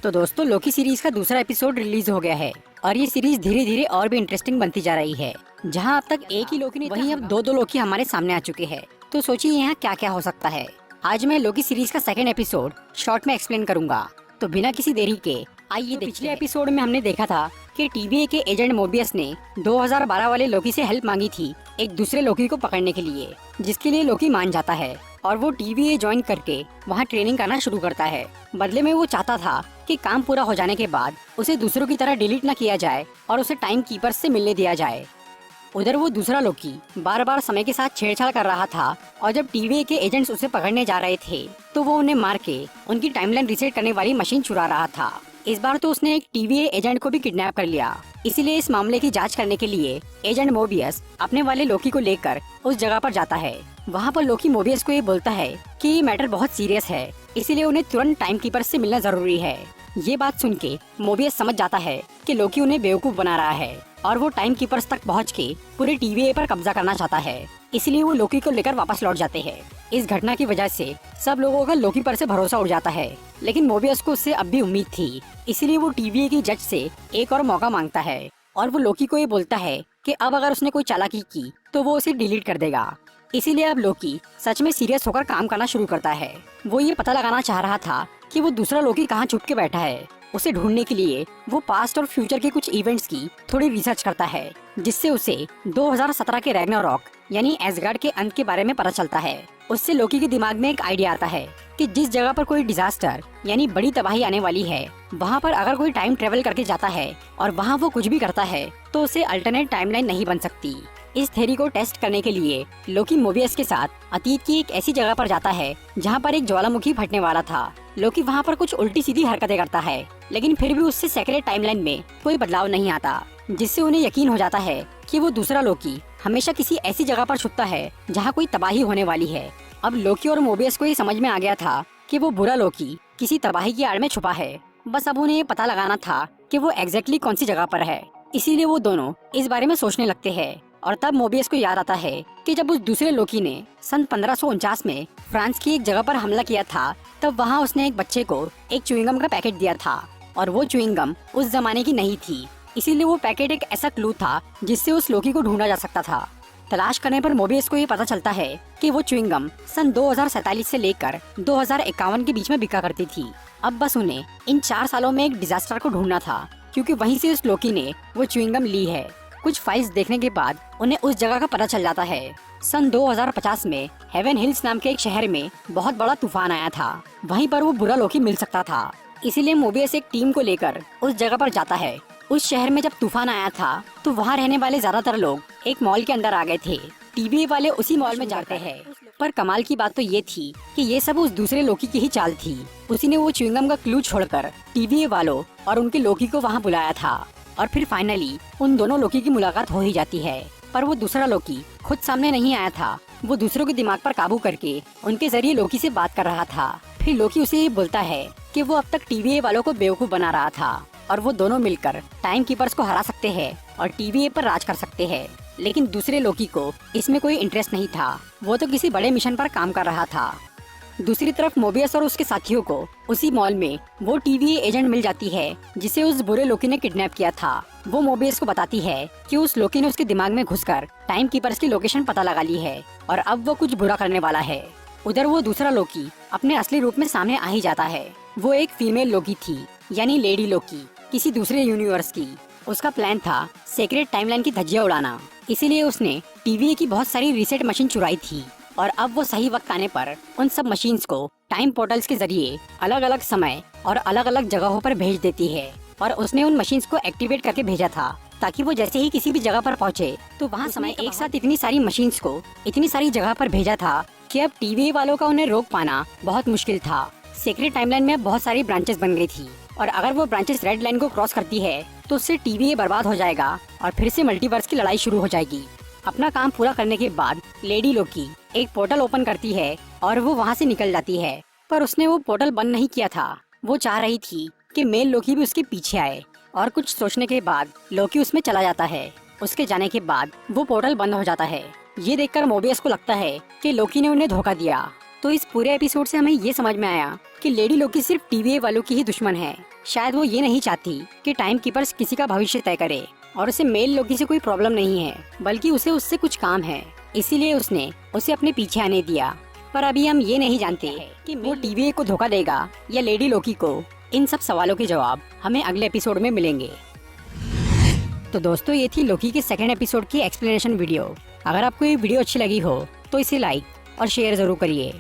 तो दोस्तों Loki series का दूसरा एपिसोड रिलीज हो गया है और ये सीरीज धीरे धीरे और भी इंटरेस्टिंग बनती जा रही है। जहां अब तक एक ही लोकी नहीं, वहीं अब दो लोकी हमारे सामने आ चुके हैं। तो सोचिए यहाँ क्या क्या हो सकता है। आज मैं लोकी सीरीज का सेकंड एपिसोड शॉर्ट में एक्सप्लेन करूंगा। तो बिना किसी देरी के आइए पिछले एपिसोड में हमने देखा था कि टीवीए के एजेंट मोबियस ने 2012 वाले लोकी से हेल्प मांगी थी एक दूसरे लोकी को पकड़ने के लिए, जिसके लिए लोकी मान जाता है और वो टीवीए ज्वाइन करके वहाँ ट्रेनिंग करना शुरू करता है। बदले में वो चाहता था कि काम पूरा हो जाने के बाद उसे दूसरों की तरह डिलीट न किया जाए और उसे टाइम कीपर से मिलने दिया जाए। उधर वो दूसरा लोकी बार बार समय के साथ छेड़छाड़ कर रहा था और जब टीवीए के एजेंट्स उसे पकड़ने जा रहे थे तो वो उन्हें मार के उनकी टाइमलाइन रीसेट करने वाली मशीन चुरा रहा था। इस बार तो उसने एक टीवीए एजेंट को भी किडनैप कर लिया। इसीलिए इस मामले की जांच करने के लिए एजेंट मोबियस अपने वाले लोकी को लेकर उस जगह पर जाता है। वहाँ पर लोकी मोबियस को ये बोलता है कि ये मैटर बहुत सीरियस है, इसीलिए उन्हें तुरंत टाइम कीपर से मिलना जरूरी है। ये बात सुन के मोबियस समझ जाता है कि लोकी उन्हें बेवकूफ बना रहा है और वो टाइम कीपर्स तक पहुँच के पूरे टीवीए पर कब्जा करना चाहता है। इसलिए वो लोकी को लेकर वापस लौट जाते हैं। इस घटना की वजह से सब लोगों का लोकी पर से भरोसा उड़ जाता है, लेकिन मोबियस को उससे अब भी उम्मीद थी। इसलिए वो टीवीए की जज से एक और मौका मांगता है और वो लोकी को ये बोलता है कि अब अगर उसने कोई चालाकी की तो वो उसे डिलीट कर देगा। इसीलिए अब लोकी सच में सीरियस होकर काम करना शुरू करता है। वो ये पता लगाना चाह रहा था कि वो दूसरा लोकी कहाँ छुप के बैठा है। उसे ढूंढने के लिए वो पास्ट और फ्यूचर के कुछ इवेंट्स की थोड़ी रिसर्च करता है, जिससे उसे 2017 के रैग्नारॉक यानी एसगार्ड के अंत के बारे में पता चलता है। उससे लोकी के दिमाग में एक आइडिया आता है कि जिस जगह पर कोई डिजास्टर यानी बड़ी तबाही आने वाली है, वहाँ पर अगर कोई टाइम ट्रेवल करके जाता है और वहाँ वो कुछ भी करता है तो उसे अल्टरनेट टाइमलाइन नहीं बन सकती। इस थ्योरी को टेस्ट करने के लिए लोकी मोबियस के साथ अतीत की एक ऐसी जगह पर जाता है जहाँ पर एक ज्वालामुखी फटने वाला था। लोकी वहाँ पर कुछ उल्टी सीधी हरकतें करता है, लेकिन फिर भी उससे सेक्रेट टाइमलाइन में कोई बदलाव नहीं आता, जिससे उन्हें यकीन हो जाता है कि वो दूसरा लोकी हमेशा किसी ऐसी जगह पर छुपता है जहाँ कोई तबाही होने वाली है। अब लोकी और मोबियस को ये समझ में आ गया था कि वो बुरा लोकी किसी तबाही की आड़ में छुपा है। बस अब उन्हें ये पता लगाना था कि वो एग्जैक्टली कौन सी जगह पर है। इसीलिए वो दोनों इस बारे में सोचने लगते हैं और तब मोबियस को याद आता है कि जब उस दूसरे लोकी ने सन 1549 में फ्रांस की एक जगह पर हमला किया था, तब वहाँ उसने एक बच्चे को एक च्युइंगम का पैकेट दिया था और वो च्युइंगम उस जमाने की नहीं थी। इसीलिए वो पैकेट एक ऐसा क्लू था जिससे उस लोकी को ढूंढा जा सकता था। तलाश करने पर मोबियस को ये पता चलता है कि वो च्युइंगम सन 2047 से लेकर 2051 के बीच में बिका करती थी। अब बस उन्हें इन 4 सालों में एक डिजास्टर को ढूंढना था, क्योंकि वहीं से उस लोकी ने वो च्युइंगम ली है। कुछ फाइल्स देखने के बाद उन्हें उस जगह का पता चल जाता है। सन 2050 में हेवन हिल्स नाम के एक शहर में बहुत बड़ा तूफान आया था। वहीं पर वो बुरा लोकी मिल सकता था। इसीलिए मोबियस एक टीम को लेकर उस जगह पर जाता है। उस शहर में जब तूफान आया था तो वहाँ रहने वाले ज्यादातर लोग एक मॉल के अंदर आ गए थे। टीवीए वाले उसी मॉल में जाते हैं, पर कमाल की बात तो ये थी कि ये सब उस दूसरे लोकी की ही चाल थी। उसी ने वो च्युइंगम का क्लू छोड़कर टीवीए वालों और उनके लोकी को वहाँ बुलाया था और फिर फाइनली उन दोनों लोकी की मुलाकात हो ही जाती है। पर वो दूसरा लोकी खुद सामने नहीं आया था, वो दूसरों के दिमाग पर काबू करके उनके जरिए लोकी से बात कर रहा था। फिर लोकी उसे ये बोलता है कि वो अब तक टीवीए वालों को बेवकूफ बना रहा था और वो दोनों मिलकर टाइम कीपर्स को हरा सकते हैं और टीवीए पर राज कर सकते हैं। लेकिन दूसरे लोकी को इसमें कोई इंटरेस्ट नहीं था, वो तो किसी बड़े मिशन पर काम कर रहा था। दूसरी तरफ मोबियस और उसके साथियों को उसी मॉल में वो टीवीए एजेंट मिल जाती है जिसे उस बुरे लोकी ने किडनैप किया था। वो मोबियस को बताती है कि उस लोकी ने उसके दिमाग में घुसकर टाइम कीपर्स की लोकेशन पता लगा ली है और अब वो कुछ बुरा करने वाला है। उधर वो दूसरा लोकी अपने असली रूप में सामने आ ही जाता है। वो एक फीमेल लोकी थी, यानी लेडी लोकी, किसी दूसरे यूनिवर्स की। उसका प्लान था सेक्रेट टाइमलाइन की धज्जियां उड़ाना। इसीलिए उसने टीवीए की बहुत सारी रीसेट मशीन चुराई थी और अब वो सही वक्त आने पर उन सब मशीन्स को टाइम पोर्टल्स के जरिए अलग अलग समय और अलग अलग जगहों पर भेज देती है। और उसने उन मशीन्स को एक्टिवेट करके भेजा था ताकि वो जैसे ही किसी भी जगह पर पहुंचे तो वहाँ समय एक साथ इतनी सारी मशीन्स को इतनी सारी जगह पर भेजा था कि अब टीवीए वालों का उन्हें रोक पाना बहुत मुश्किल था। सीक्रेट टाइमलाइन में अब बहुत सारी ब्रांचेस बन गई थी और अगर वो ब्रांचेस रेड लाइन को क्रॉस करती है तो उससे टीवीए बर्बाद हो जाएगा और फिर से मल्टीवर्स की लड़ाई शुरू हो जाएगी। अपना काम पूरा करने के बाद लेडी लोकी एक पोर्टल ओपन करती है और वो वहाँ से निकल जाती है, पर उसने वो पोर्टल बंद नहीं किया था। वो चाह रही थी कि मेल लोकी भी उसके पीछे आए और कुछ सोचने के बाद लोकी उसमें चला जाता है। उसके जाने के बाद वो पोर्टल बंद हो जाता है। ये देखकर मोबियस को लगता है कि लोकी ने उन्हें धोखा दिया, तो तो इस पूरे एपिसोड से हमें ये समझ में आया कि लेडी लोकी सिर्फ टीवीए वालों की ही दुश्मन है। शायद वो ये नहीं चाहती कि टाइम कीपर्स किसी का भविष्य तय करे, और उसे मेल लोकी से कोई प्रॉब्लम नहीं है, बल्कि उसे उससे कुछ काम है, इसीलिए उसने उसे अपने पीछे आने दिया। पर अभी हम ये नहीं जानते कि वो टीवीए को धोखा देगा या लेडी लोकी को। इन सब सवालों के जवाब हमें अगले एपिसोड में मिलेंगे। तो दोस्तों, ये थी लोकी के सेकंड एपिसोड की एक्सप्लेनेशन वीडियो। अगर आपको ये वीडियो अच्छी लगी हो तो इसे लाइक और शेयर जरूर करिए।